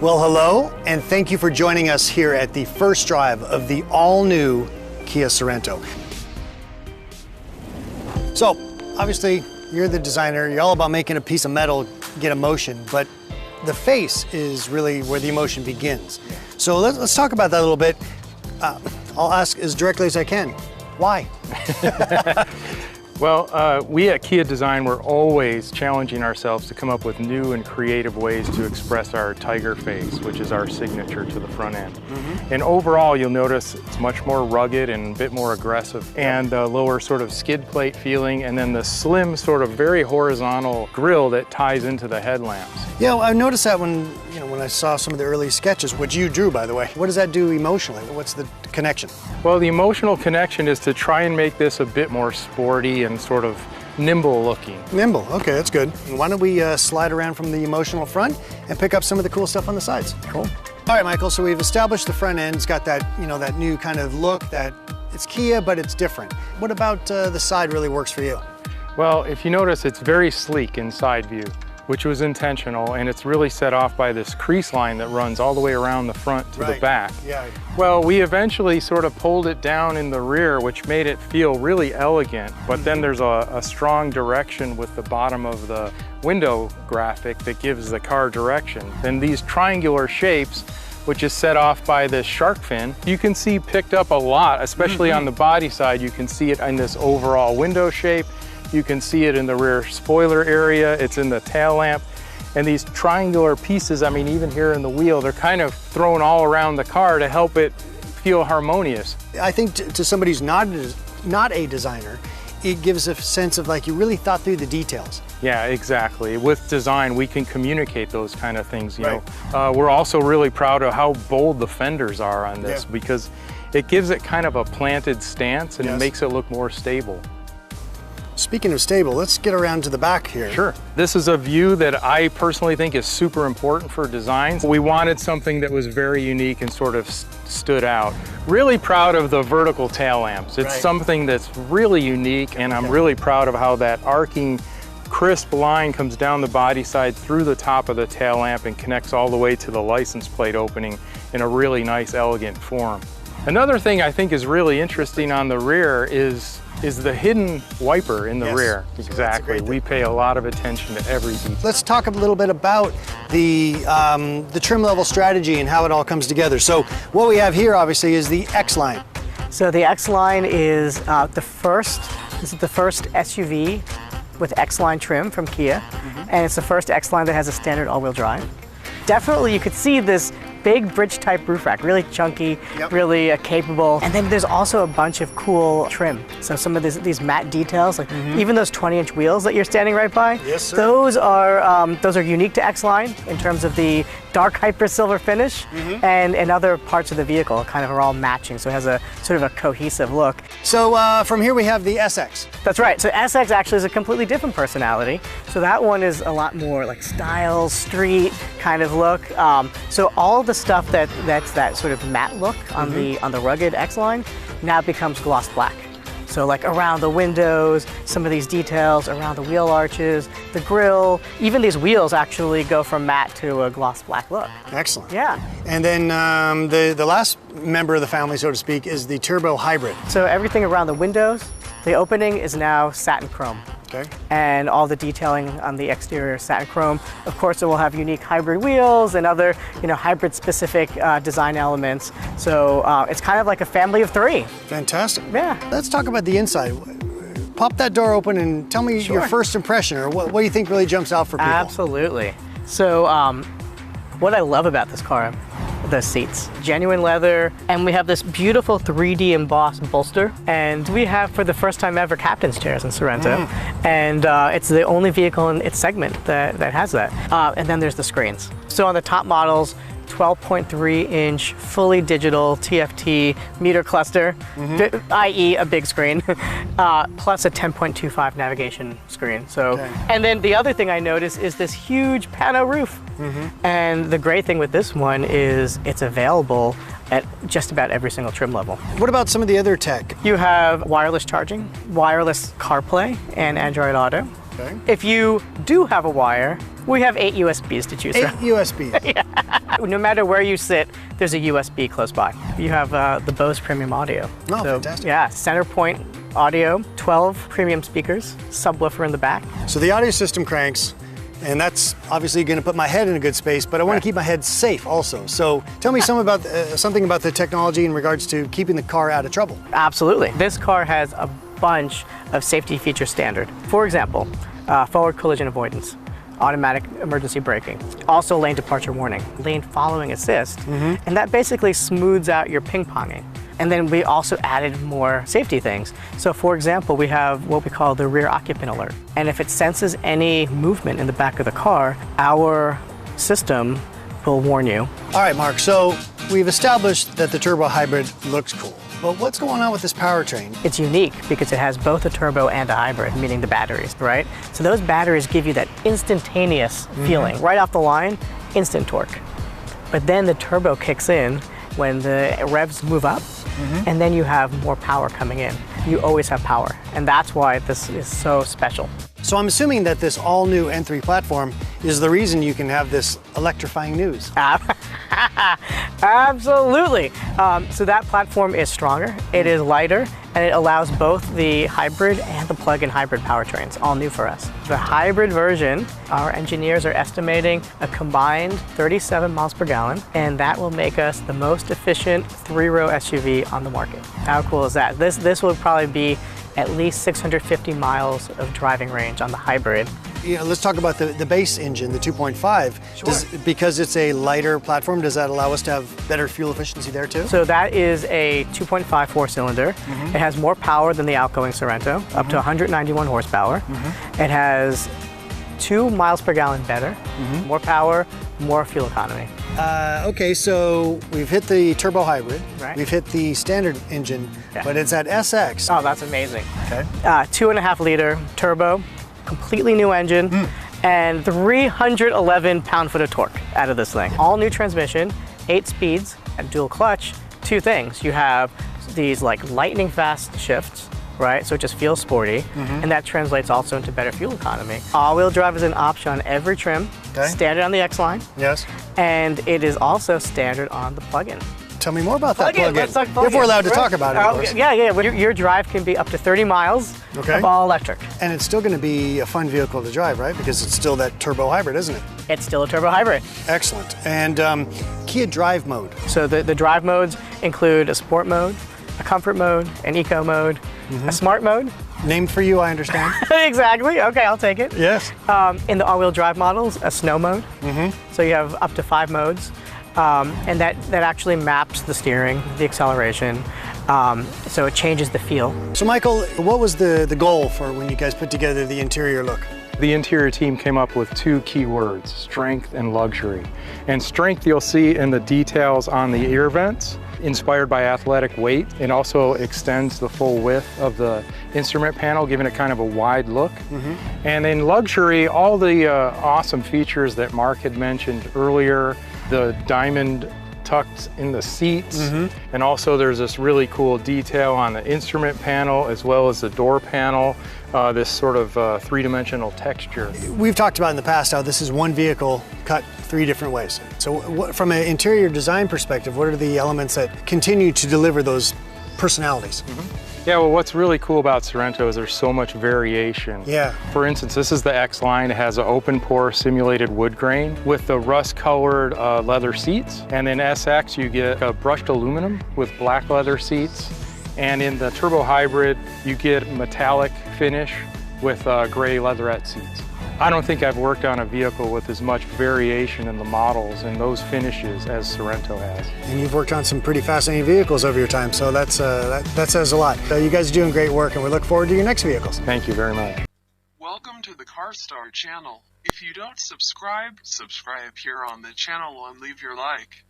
Well, hello, and thank you for joining us here at the first drive of the all-new Kia Sorento. So, obviously, you're the designer. You're all about making a piece of metal get emotion, but the face is really where the emotion begins. So let's talk about that a little bit. I'll ask as directly as I can. Why? Well, we at Kia Design, we're always challenging ourselves to come up with new and creative ways to express our tiger face, which is our signature to the front end. And overall, you'll notice it's much more rugged and a bit more aggressive, and the lower sort of skid plate feeling, and then the slim sort of very horizontal grille that ties into the headlamps. Yeah, I noticed that when I saw some of the early sketches, which you drew, by the way. What does that do emotionally? What's the connection? Well, the emotional connection is to try and make this a bit more sporty and sort of nimble looking. Nimble, okay, that's good. Why don't we slide around from the emotional front and pick up some of the cool stuff on the sides? Cool. All right, Michael, so we've established the front end. It's got that, that new kind of look that it's Kia, but it's different. What about the side really works for you? Well, if you notice, it's very sleek in side view, which was intentional, and it's really set off by this crease line that runs all the way around the front to the back. Yeah. Well, we eventually sort of pulled it down in the rear, which made it feel really elegant, but then there's a strong direction with the bottom of the window graphic that gives the car direction. And these triangular shapes, which is set off by this shark fin, you can see picked up a lot, especially on the body side. You can see it in this overall window shape. You can see it in the rear spoiler area, it's in the tail lamp. And these triangular pieces, I mean, even here in the wheel, they're kind of thrown all around the car to help it feel harmonious. I think to somebody who's not a designer, it gives a sense of like you really thought through the details. Yeah, exactly. With design, we can communicate those kind of things, you know. We're also really proud of how bold the fenders are on this because it gives it kind of a planted stance and it makes it look more stable. Speaking of stable, let's get around to the back here. Sure. This is a view that I personally think is super important for design. We wanted something that was very unique and sort of stood out. Really proud of the vertical tail lamps. It's something that's really unique, and I'm really proud of how that arcing, crisp line comes down the body side through the top of the tail lamp and connects all the way to the license plate opening in a really nice, elegant form. Another thing I think is really interesting on the rear is the hidden wiper in the rear. Exactly. We pay a lot of attention to every detail. Let's talk a little bit about the trim level strategy and how it all comes together. So what we have here obviously is the X-Line. So the X-Line is the first SUV with X-Line trim from Kia, and it's the first X-Line that has a standard all-wheel drive. Definitely you could see this big bridge type roof rack, really chunky, really capable. And then there's also a bunch of cool trim. So some of these matte details, like even those 20-inch wheels that you're standing right by, those are unique to X-Line in terms of the dark hyper silver finish, and other parts of the vehicle kind of are all matching. So it has a sort of a cohesive look. So from here we have the SX. That's right. So SX actually is a completely different personality. So that one is a lot more like style, street kind of look. So all the stuff that's that sort of matte look on the rugged X-Line now becomes gloss black. So like around the windows, some of these details around the wheel arches, the grille, even these wheels actually go from matte to a gloss black look. Excellent. Yeah. And then the last member of the family, so to speak, is the turbo hybrid. So everything around the windows, the opening is now satin chrome. Okay. And all the detailing on the exterior satin chrome. Of course, it will have unique hybrid wheels and other, hybrid-specific design elements. So it's kind of like a family of three. Fantastic. Yeah. Let's talk about the inside. Pop that door open and tell me your first impression, or what do you think really jumps out for people? Absolutely. So what I love about this car, the seats, genuine leather, and we have this beautiful 3D embossed bolster, and we have for the first time ever captain's chairs in Sorento, and it's the only vehicle in its segment that has that. And then there's the screens. So on the top models, 12.3-inch fully digital TFT meter cluster, i.e. a big screen, plus a 10.25 navigation screen. So, and then the other thing I noticed is this huge pano roof. And the great thing with this one is it's available at just about every single trim level. What about some of the other tech? You have wireless charging, wireless CarPlay, and Android Auto. If you do have a wire, we have 8 USBs to choose from. 8 USBs. No matter where you sit, there's a USB close by. You have the Bose premium audio. Oh, fantastic. Yeah, center point audio, 12 premium speakers, subwoofer in the back. So the audio system cranks, and that's obviously going to put my head in a good space, but I want to keep my head safe also. So tell me something about the technology in regards to keeping the car out of trouble. Absolutely. This car has a bunch of safety features standard. For example, forward collision avoidance, automatic emergency braking, also lane departure warning, lane following assist, and that basically smooths out your ping-ponging. And then we also added more safety things. So for example, we have what we call the rear occupant alert. And if it senses any movement in the back of the car, our system will warn you. All right, Mark, so we've established that the turbo hybrid looks cool. But what's going on with this powertrain? It's unique because it has both a turbo and a hybrid, meaning the batteries, right? So those batteries give you that instantaneous feeling. Right off the line, instant torque. But then the turbo kicks in when the revs move up, and then you have more power coming in. You always have power, and that's why this is so special. So I'm assuming that this all-new N3 platform is the reason you can have this electrifying news. Absolutely. So that platform is stronger, it is lighter, and it allows both the hybrid and the plug-in hybrid powertrains, all new for us. The hybrid version, our engineers are estimating a combined 37 miles per gallon, and that will make us the most efficient three-row SUV on the market. How cool is that? This will probably be at least 650 miles of driving range on the hybrid. Let's talk about the base engine, the 2.5. Sure. Because it's a lighter platform, does that allow us to have better fuel efficiency there too? So that is a 2.5 four-cylinder. It has more power than the outgoing Sorento, up to 191 horsepower. It has 2 miles per gallon better, more power, more fuel economy. Okay, so we've hit the turbo hybrid, Right. we've hit the standard engine, but it's at SX. Oh, that's amazing. Okay. 2.5 liter turbo, completely new engine, and 311 pound-foot of torque out of this thing. All new transmission, 8 speeds, and dual clutch. 2 things. You have these like lightning fast shifts, right? So it just feels sporty, and that translates also into better fuel economy. All-wheel drive is an option on every trim, standard on the X-Line, Yes. and it is also standard on the plug-in. Tell me more about that Plug-in, plug-in. let's talk plug-in. If we're allowed to talk about it, of course. Yeah. Your drive can be up to 30 miles of all electric. And it's still going to be a fun vehicle to drive, right? Because it's still that turbo hybrid, isn't it? It's still a turbo hybrid. Excellent. And Kia Drive mode. So the drive modes include a sport mode, a comfort mode, an eco mode, a smart mode. Named for you, I understand. Exactly. Okay, I'll take it. Yes. In the all-wheel drive models, a snow mode. So you have up to 5 modes. And that actually maps the steering, the acceleration, so it changes the feel. So Michael, what was the goal for when you guys put together the interior look? The interior team came up with 2 key words, strength and luxury. And strength you'll see in the details on the ear vents, inspired by athletic weight, and also extends the full width of the instrument panel, giving it kind of a wide look. And in luxury, all the awesome features that Mark had mentioned earlier, the diamond tucked in the seats, and also there's this really cool detail on the instrument panel as well as the door panel, this sort of three-dimensional texture. We've talked about in the past how this is one vehicle cut 3 different ways. So from an interior design perspective, what are the elements that continue to deliver those personalities? Yeah, well, what's really cool about Sorento is there's so much variation. Yeah. For instance, this is the X-Line. It has an open pore simulated wood grain with the rust-colored leather seats. And in SX, you get a brushed aluminum with black leather seats. And in the turbo hybrid, you get metallic finish with gray leatherette seats. I don't think I've worked on a vehicle with as much variation in the models and those finishes as Sorento has. And you've worked on some pretty fascinating vehicles over your time, so that says a lot. You guys are doing great work, and we look forward to your next vehicles. Thank you very much. Welcome to the Carwstar channel. If you don't subscribe here on the channel and leave your like.